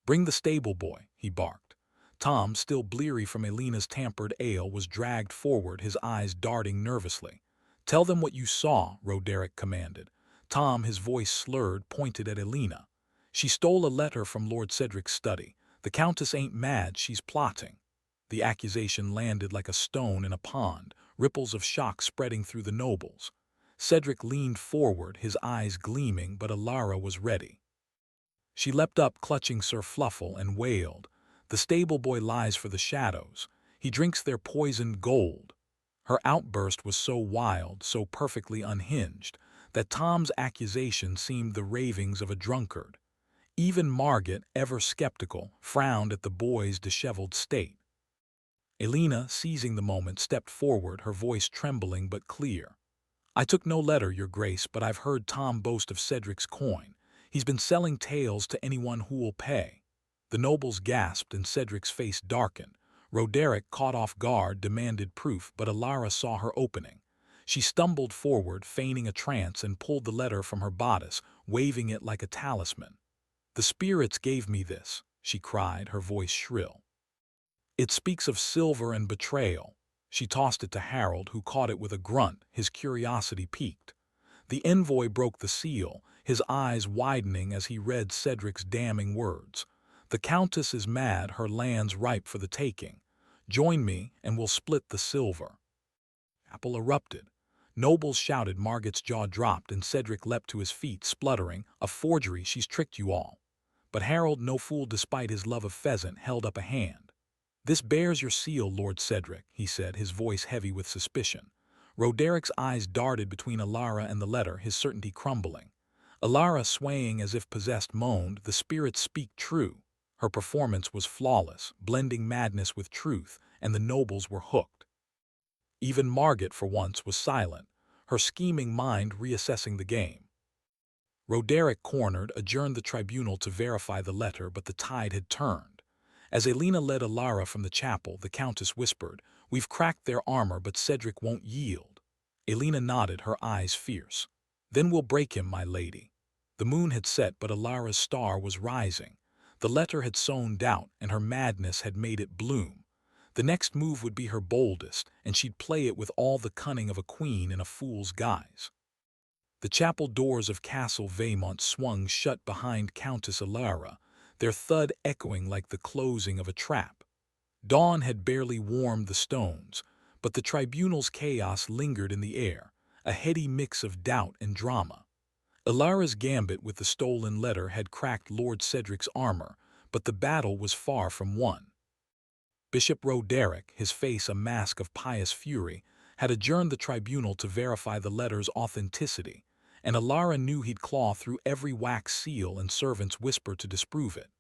"Bring the stable boy," he barked. Tom, still bleary from Elena's tampered ale, was dragged forward, his eyes darting nervously. "Tell them what you saw," Roderick commanded. Tom, his voice slurred, pointed at Elena. "She stole a letter from Lord Cedric's study. The Countess ain't mad, she's plotting." The accusation landed like a stone in a pond, ripples of shock spreading through the nobles. Cedric leaned forward, his eyes gleaming, but Alara was ready. She leapt up, clutching Sir Fluffle, and wailed, "The stable boy lies for the shadows. He drinks their poisoned gold." Her outburst was so wild, so perfectly unhinged, that Tom's accusation seemed the ravings of a drunkard. Even Margaret, ever skeptical, frowned at the boy's disheveled state. Elena, seizing the moment, stepped forward, her voice trembling but clear. "I took no letter, Your Grace, but I've heard Tom boast of Cedric's coin. He's been selling tales to anyone who will pay." The nobles gasped, and Cedric's face darkened. Roderick, caught off guard, demanded proof, but Alara saw her opening. She stumbled forward, feigning a trance, and pulled the letter from her bodice, waving it like a talisman. "The spirits gave me this," she cried, her voice shrill. "It speaks of silver and betrayal." She tossed it to Harold, who caught it with a grunt, his curiosity piqued. The envoy broke the seal, his eyes widening as he read Cedric's damning words. "The Countess is mad, her lands ripe for the taking. Join me, and we'll split the silver." Apple erupted. Nobles shouted, Margaret's jaw dropped, and Cedric leapt to his feet, spluttering, "A forgery, she's tricked you all." But Harold, no fool despite his love of pheasant, held up a hand. "This bears your seal, Lord Cedric," he said, his voice heavy with suspicion. Roderic's eyes darted between Alara and the letter, his certainty crumbling. Alara, swaying as if possessed, moaned, "The spirits speak true." Her performance was flawless, blending madness with truth, and the nobles were hooked. Even Margaret, for once, was silent, her scheming mind reassessing the game. Roderick, cornered, adjourned the tribunal to verify the letter, but the tide had turned. As Elena led Alara from the chapel, the Countess whispered, "We've cracked their armor, but Cedric won't yield." Elena nodded, her eyes fierce. "Then we'll break him, my lady." The moon had set, but Alara's star was rising. The letter had sown doubt, and her madness had made it bloom. The next move would be her boldest, and she'd play it with all the cunning of a queen in a fool's guise. The chapel doors of Castle Vaymont swung shut behind Countess Alara, their thud echoing like the closing of a trap. Dawn had barely warmed the stones, but the tribunal's chaos lingered in the air, a heady mix of doubt and drama. Alara's gambit with the stolen letter had cracked Lord Cedric's armor, but the battle was far from won. Bishop Roderick, his face a mask of pious fury, had adjourned the tribunal to verify the letter's authenticity, and Alara knew he'd claw through every wax seal and servant's whisper to disprove it.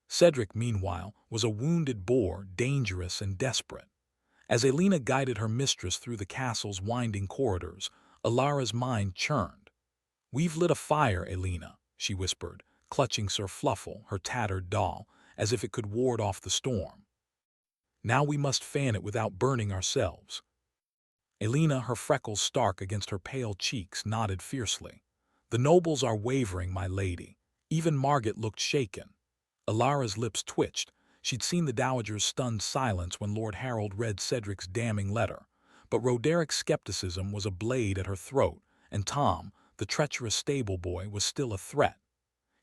Cedric, meanwhile, was a wounded boar, dangerous and desperate. As Elena guided her mistress through the castle's winding corridors, Alara's mind churned. "We've lit a fire, Elena," she whispered, clutching Sir Fluffle, her tattered doll, as if it could ward off the storm. "Now we must fan it without burning ourselves." Elena, her freckles stark against her pale cheeks, nodded fiercely. "The nobles are wavering, my lady." Even Margit looked shaken. Alara's lips twitched. She'd seen the dowager's stunned silence when Lord Harold read Cedric's damning letter. But Roderic's skepticism was a blade at her throat, and Tom, the treacherous stable boy, was still a threat.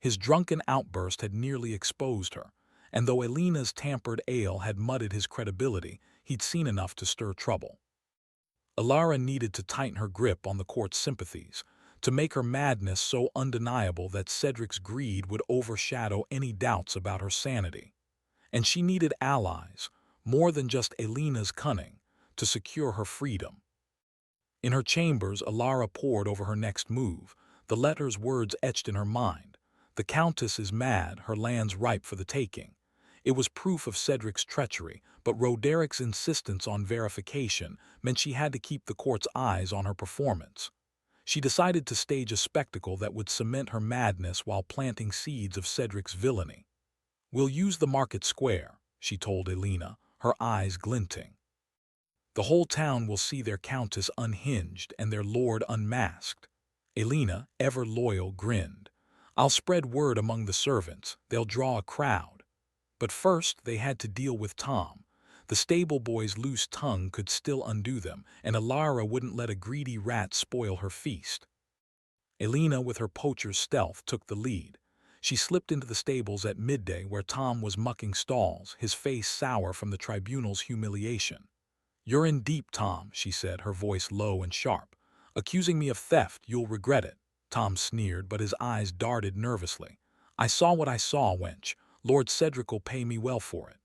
His drunken outburst had nearly exposed her, and though Elena's tampered ale had muddied his credibility, he'd seen enough to stir trouble. Alara needed to tighten her grip on the court's sympathies, to make her madness so undeniable that Cedric's greed would overshadow any doubts about her sanity. And she needed allies, more than just Elena's cunning, to secure her freedom. In her chambers, Alara pored over her next move, the letter's words etched in her mind. "The Countess is mad, her lands ripe for the taking." It was proof of Cedric's treachery, but Roderic's insistence on verification meant she had to keep the court's eyes on her performance. She decided to stage a spectacle that would cement her madness while planting seeds of Cedric's villainy. "We'll use the market square," she told Elena, her eyes glinting. "The whole town will see their Countess unhinged and their lord unmasked." Elena, ever loyal, grinned. "I'll spread word among the servants. They'll draw a crowd." But first they had to deal with Tom. The stable boy's loose tongue could still undo them, and Alara wouldn't let a greedy rat spoil her feast. Elena, with her poacher's stealth, took the lead. She slipped into the stables at midday where Tom was mucking stalls, his face sour from the tribunal's humiliation. "You're in deep, Tom," she said, her voice low and sharp. "Accusing me of theft, you'll regret it." Tom sneered, but his eyes darted nervously. "I saw what I saw, wench. Lord Cedric'll pay me well for it."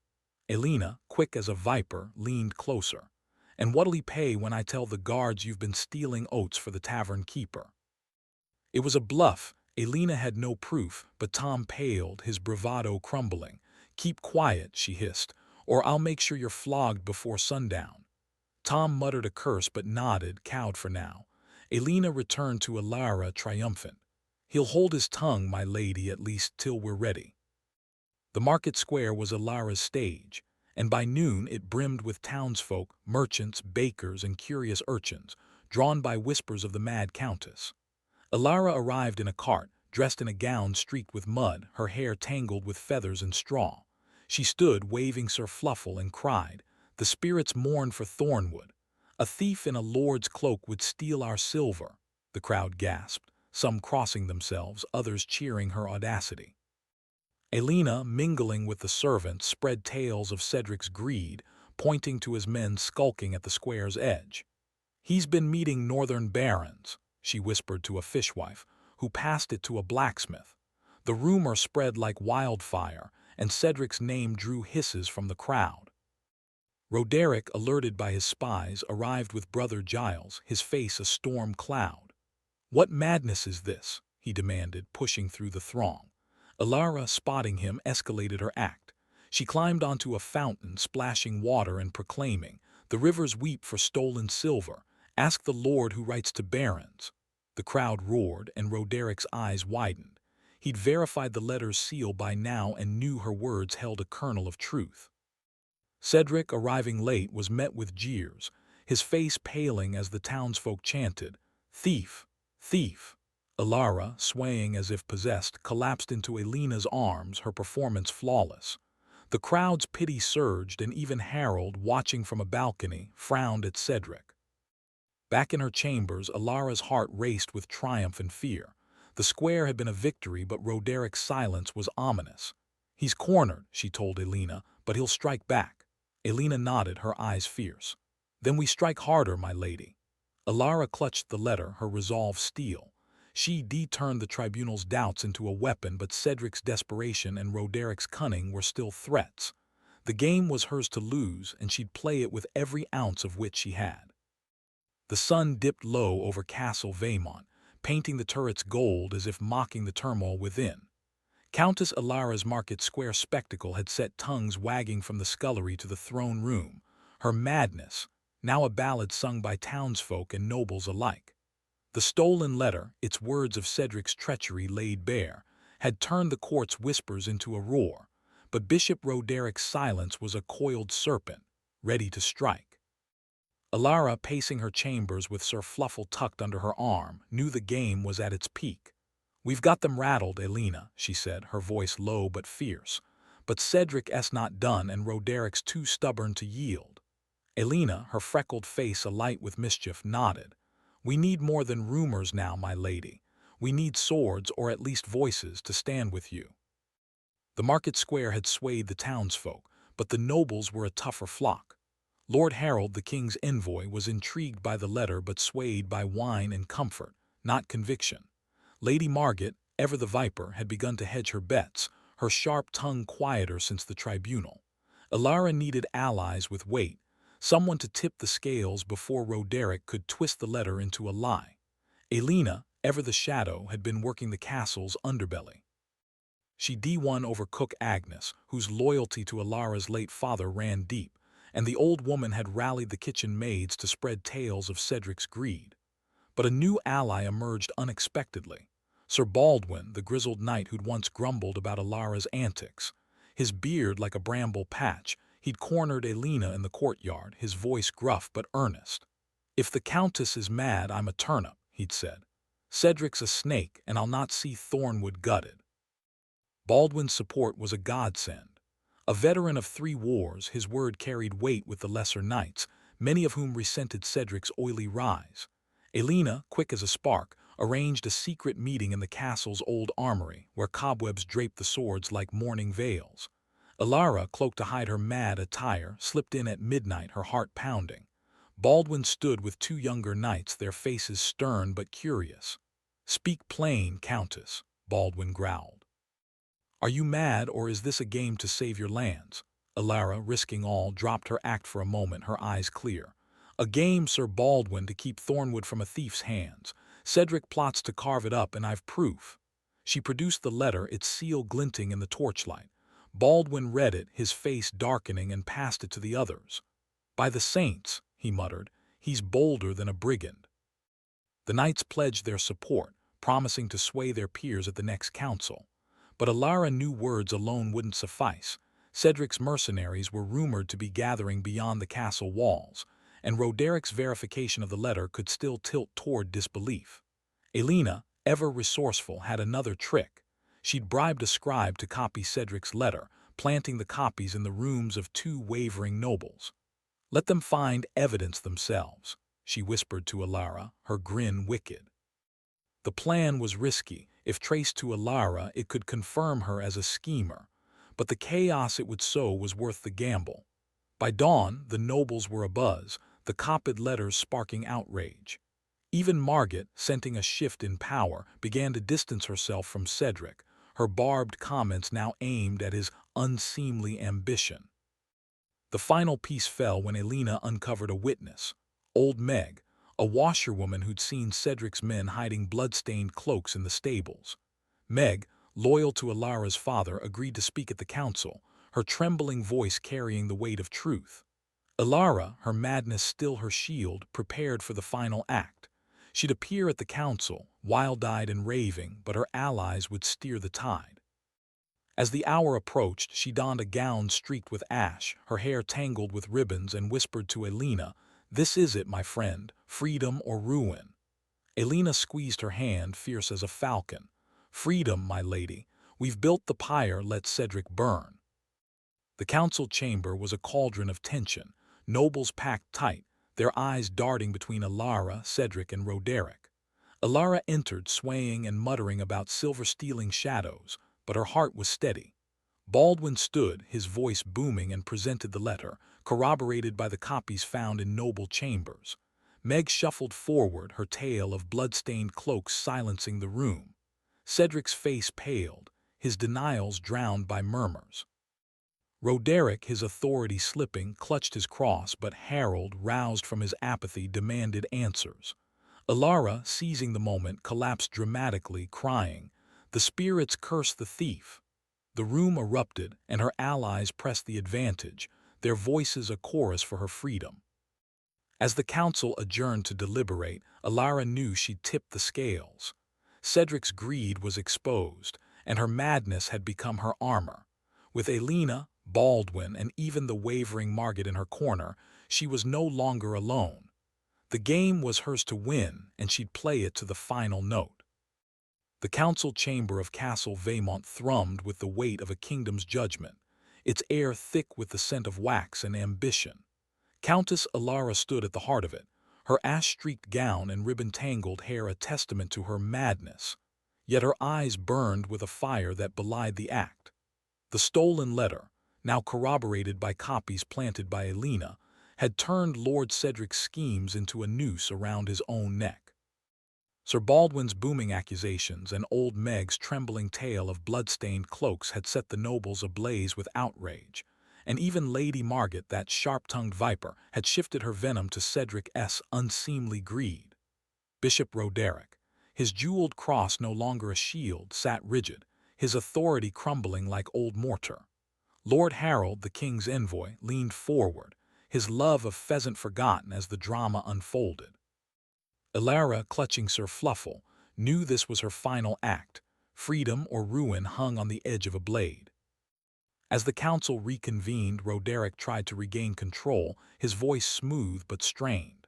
Elena, quick as a viper, leaned closer. "And what'll he pay when I tell the guards you've been stealing oats for the tavern keeper?" It was a bluff. Elena had no proof, but Tom paled, his bravado crumbling. "Keep quiet," she hissed, "or I'll make sure you're flogged before sundown." Tom muttered a curse but nodded, cowed for now. Elena returned to Alara triumphant. "He'll hold his tongue, my lady, at least till we're ready." The market square was Alara's stage, and by noon it brimmed with townsfolk, merchants, bakers, and curious urchins, drawn by whispers of the mad Countess. Alara arrived in a cart, dressed in a gown streaked with mud, her hair tangled with feathers and straw. She stood waving Sir Fluffle and cried, "The spirits mourn for Thornwood. A thief in a lord's cloak would steal our silver." The crowd gasped, some crossing themselves, others cheering her audacity. Elena, mingling with the servants, spread tales of Cedric's greed, pointing to his men skulking at the square's edge. "He's been meeting northern barons," she whispered to a fishwife, who passed it to a blacksmith. The rumor spread like wildfire, and Cedric's name drew hisses from the crowd. Roderick, alerted by his spies, arrived with Brother Giles, his face a storm cloud. "What madness is this?" he demanded, pushing through the throng. Alara, spotting him, escalated her act. She climbed onto a fountain, splashing water and proclaiming, "The rivers weep for stolen silver. Ask the lord who writes to barons." The crowd roared, and Roderic's eyes widened. He'd verified the letter's seal by now and knew her words held a kernel of truth. Cedric, arriving late, was met with jeers, his face paling as the townsfolk chanted, "Thief! Thief!" Alara, swaying as if possessed, collapsed into Elena's arms, her performance flawless. The crowd's pity surged, and even Harold, watching from a balcony, frowned at Cedric. Back in her chambers, Alara's heart raced with triumph and fear. The square had been a victory, but Roderic's silence was ominous. "He's cornered," she told Elena, "but he'll strike back." Elena nodded, her eyes fierce. "Then we strike harder, my lady." Alara clutched the letter, her resolve steel. She turned the tribunal's doubts into a weapon, but Cedric's desperation and Roderic's cunning were still threats. The game was hers to lose, and she'd play it with every ounce of wit she had. The sun dipped low over Castle Vaymont, painting the turrets gold as if mocking the turmoil within. Countess Alara's market square spectacle had set tongues wagging from the scullery to the throne room, her madness, now a ballad sung by townsfolk and nobles alike. The stolen letter, its words of Cedric's treachery laid bare, had turned the court's whispers into a roar, but Bishop Roderic's silence was a coiled serpent, ready to strike. Alara, pacing her chambers with Sir Fluffle tucked under her arm, knew the game was at its peak. "We've got them rattled, Elena," she said, her voice low but fierce. "But Cedric's not done and Roderic's too stubborn to yield." Elena, her freckled face alight with mischief, nodded. "We need more than rumors now, my lady. We need swords, or at least voices, to stand with you." The market square had swayed the townsfolk, but the nobles were a tougher flock. Lord Harold, the king's envoy, was intrigued by the letter but swayed by wine and comfort, not conviction. Lady Margaret, ever the viper, had begun to hedge her bets, her sharp tongue quieter since the tribunal. Alara needed allies with weight, someone to tip the scales before Roderick could twist the letter into a lie. Elena, ever the shadow, had been working the castle's underbelly. She D1 over cook Agnes, whose loyalty to Alara's late father ran deep, and the old woman had rallied the kitchen maids to spread tales of Cedric's greed. But a new ally emerged unexpectedly. Sir Baldwin, the grizzled knight who'd once grumbled about Alara's antics. His beard like a bramble patch, he'd cornered Elena in the courtyard, his voice gruff but earnest. "If the Countess is mad, I'm a turnip," he'd said. "Cedric's a snake, and I'll not see Thornwood gutted." Baldwin's support was a godsend. A veteran of 3 wars, his word carried weight with the lesser knights, many of whom resented Cedric's oily rise. Elena, quick as a spark, arranged a secret meeting in the castle's old armory, where cobwebs draped the swords like mourning veils. Alara, cloaked to hide her mad attire, slipped in at midnight, her heart pounding. Baldwin stood with 2 younger knights, their faces stern but curious. "Speak plain, Countess," Baldwin growled. "Are you mad, or is this a game to save your lands?" Alara, risking all, dropped her act for a moment, her eyes clear. "A game, Sir Baldwin, to keep Thornwood from a thief's hands. Cedric plots to carve it up, and I've proof." She produced the letter, its seal glinting in the torchlight. Baldwin read it, his face darkening, and passed it to the others. "By the saints," he muttered, "he's bolder than a brigand." The knights pledged their support, promising to sway their peers at the next council. But Alara knew words alone wouldn't suffice. Cedric's mercenaries were rumored to be gathering beyond the castle walls, and Roderic's verification of the letter could still tilt toward disbelief. Elena, ever resourceful, had another trick. She'd bribed a scribe to copy Cedric's letter, planting the copies in the rooms of 2 wavering nobles. "Let them find evidence themselves," she whispered to Alara, her grin wicked. The plan was risky. If traced to Alara, it could confirm her as a schemer, but the chaos it would sow was worth the gamble. By dawn, the nobles were abuzz, the copied letters sparking outrage. Even Margaret, scenting a shift in power, began to distance herself from Cedric, her barbed comments now aimed at his unseemly ambition. The final piece fell when Elena uncovered a witness, old Meg, a washerwoman who'd seen Cedric's men hiding blood-stained cloaks in the stables. Meg, loyal to Alara's father, agreed to speak at the council, her trembling voice carrying the weight of truth. Alara, her madness still her shield, prepared for the final act. She'd appear at the council, wild-eyed and raving, but her allies would steer the tide. As the hour approached, she donned a gown streaked with ash, her hair tangled with ribbons, and whispered to Elena, "This is it, my friend, freedom or ruin." Elena squeezed her hand, fierce as a falcon. "Freedom, my lady. We've built the pyre, let Cedric burn." The council chamber was a cauldron of tension, nobles packed tight, their eyes darting between Alara, Cedric, and Roderick. Alara entered, swaying and muttering about silver-stealing shadows, but her heart was steady. Baldwin stood, his voice booming, and presented the letter, corroborated by the copies found in noble chambers. Meg shuffled forward, her tale of blood-stained cloaks silencing the room. Cedric's face paled, his denials drowned by murmurs. Roderick, his authority slipping, clutched his cross, but Harold, roused from his apathy, demanded answers. Alara, seizing the moment, collapsed dramatically, crying, "The spirits curse the thief." The room erupted, and her allies pressed the advantage, their voices a chorus for her freedom. As the council adjourned to deliberate, Alara knew she'd tipped the scales. Cedric's greed was exposed, and her madness had become her armor. With Elena, Baldwin, and even the wavering Margaret in her corner, she was no longer alone. The game was hers to win, and she'd play it to the final note. The council chamber of Castle Vaymont thrummed with the weight of a kingdom's judgment, its air thick with the scent of wax and ambition. Countess Alara stood at the heart of it, her ash-streaked gown and ribbon-tangled hair a testament to her madness. Yet her eyes burned with a fire that belied the act. The stolen letter, now corroborated by copies planted by Elena, had turned Lord Cedric's schemes into a noose around his own neck. Sir Baldwin's booming accusations and old Meg's trembling tale of blood-stained cloaks had set the nobles ablaze with outrage, and even Lady Margaret, that sharp-tongued viper, had shifted her venom to Cedric's unseemly greed. Bishop Roderick, his jeweled cross no longer a shield, sat rigid, his authority crumbling like old mortar. Lord Harold, the king's envoy, leaned forward, his love of pheasant forgotten as the drama unfolded. Alara, clutching Sir Fluffle, knew this was her final act. Freedom or ruin hung on the edge of a blade. As the council reconvened, Roderick tried to regain control, his voice smooth but strained.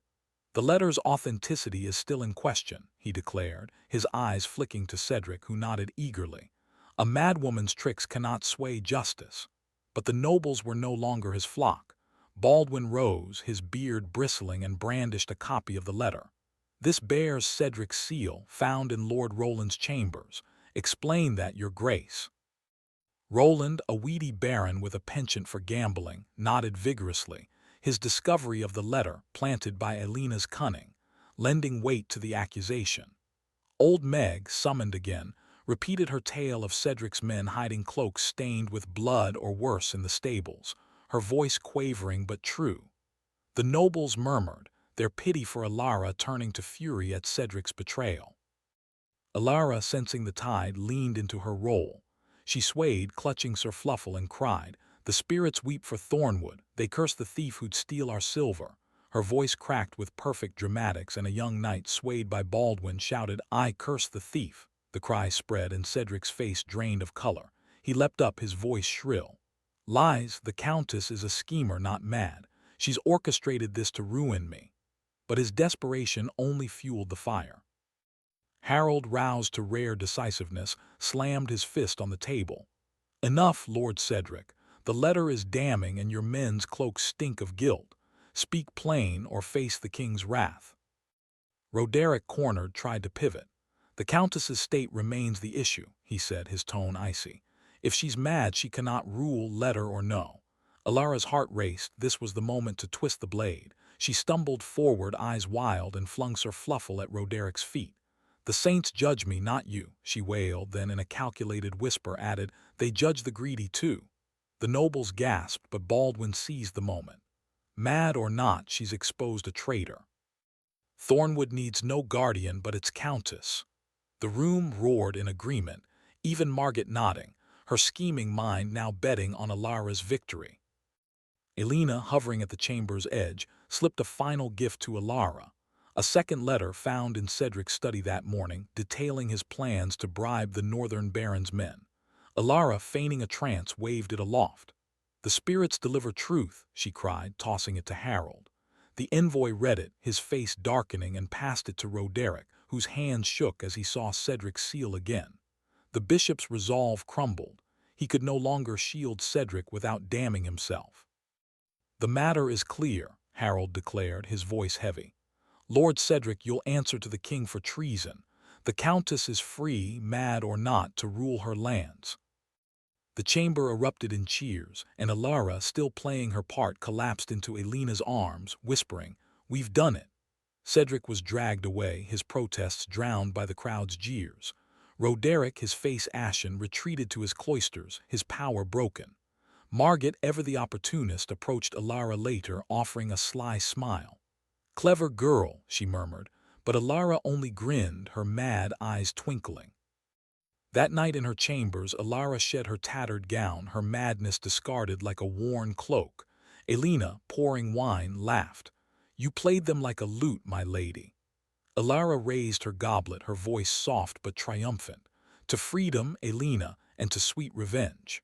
"The letter's authenticity is still in question," he declared, his eyes flicking to Cedric, who nodded eagerly. "A madwoman's tricks cannot sway justice." But the nobles were no longer his flock. Baldwin rose, his beard bristling, and brandished a copy of the letter. "This bears Cedric's seal, found in Lord Roland's chambers. Explain that, your grace." Roland, a weedy baron with a penchant for gambling, nodded vigorously, his discovery of the letter planted by Elena's cunning, lending weight to the accusation. Old Meg, summoned again, repeated her tale of Cedric's men hiding cloaks stained with blood or worse in the stables, her voice quavering but true. The nobles murmured, their pity for Alara turning to fury at Cedric's betrayal. Alara, sensing the tide, leaned into her role. She swayed, clutching Sir Fluffle, and cried, "The spirits weep for Thornwood. They curse the thief who'd steal our silver." Her voice cracked with perfect dramatics, and a young knight swayed by Baldwin shouted, "I curse the thief." The cry spread, and Cedric's face drained of color. He leapt up, his voice shrill. "Lies, the Countess is a schemer, not mad. She's orchestrated this to ruin me." But his desperation only fueled the fire. Harold, roused to rare decisiveness, slammed his fist on the table. "Enough, Lord Cedric. The letter is damning, and your men's cloaks stink of guilt. Speak plain or face the king's wrath." Roderick, cornered, tried to pivot. "The Countess's state remains the issue," he said, his tone icy. "If she's mad, she cannot rule, letter or no." Alara's heart raced. This was the moment to twist the blade. She stumbled forward, eyes wild, and flung Sir Fluffle at Roderick's feet. "The saints judge me, not you," she wailed, then in a calculated whisper added, "They judge the greedy too." The nobles gasped, but Baldwin seized the moment. "Mad or not, she's exposed a traitor. Thornwood needs no guardian but its Countess." The room roared in agreement, even Margaret nodding, her scheming mind now betting on Alara's victory. Elena, hovering at the chamber's edge, slipped a final gift to Alara. A second letter found in Cedric's study that morning, detailing his plans to bribe the northern baron's men. Alara, feigning a trance, waved it aloft. "The spirits deliver truth," she cried, tossing it to Harold. The envoy read it, his face darkening, and passed it to Roderick, whose hands shook as he saw Cedric's seal again. The bishop's resolve crumbled. He could no longer shield Cedric without damning himself. "The matter is clear," Harold declared, his voice heavy. "Lord Cedric, you'll answer to the king for treason. The Countess is free, mad or not, to rule her lands." The chamber erupted in cheers, and Alara, still playing her part, collapsed into Elena's arms, whispering, "We've done it." Cedric was dragged away, his protests drowned by the crowd's jeers. Roderick, his face ashen, retreated to his cloisters, his power broken. Margaret, ever the opportunist, approached Alara later, offering a sly smile. "Clever girl," she murmured, but Alara only grinned, her mad eyes twinkling. That night in her chambers, Alara shed her tattered gown, her madness discarded like a worn cloak, Elena, pouring wine, laughed. "You played them like a lute, my lady." Alara raised her goblet, her voice soft but triumphant. "To freedom, Elena, and to sweet revenge."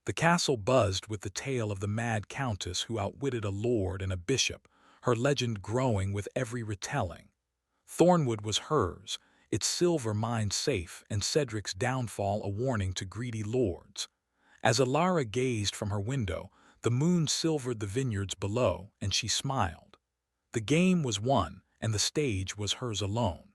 The castle buzzed with the tale of the mad countess who outwitted a lord and a bishop, her legend growing with every retelling. Thornwood was hers, its silver mine safe, and Cedric's downfall a warning to greedy lords. As Alara gazed from her window, the moon silvered the vineyards below, and she smiled. The game was won, and the stage was hers alone.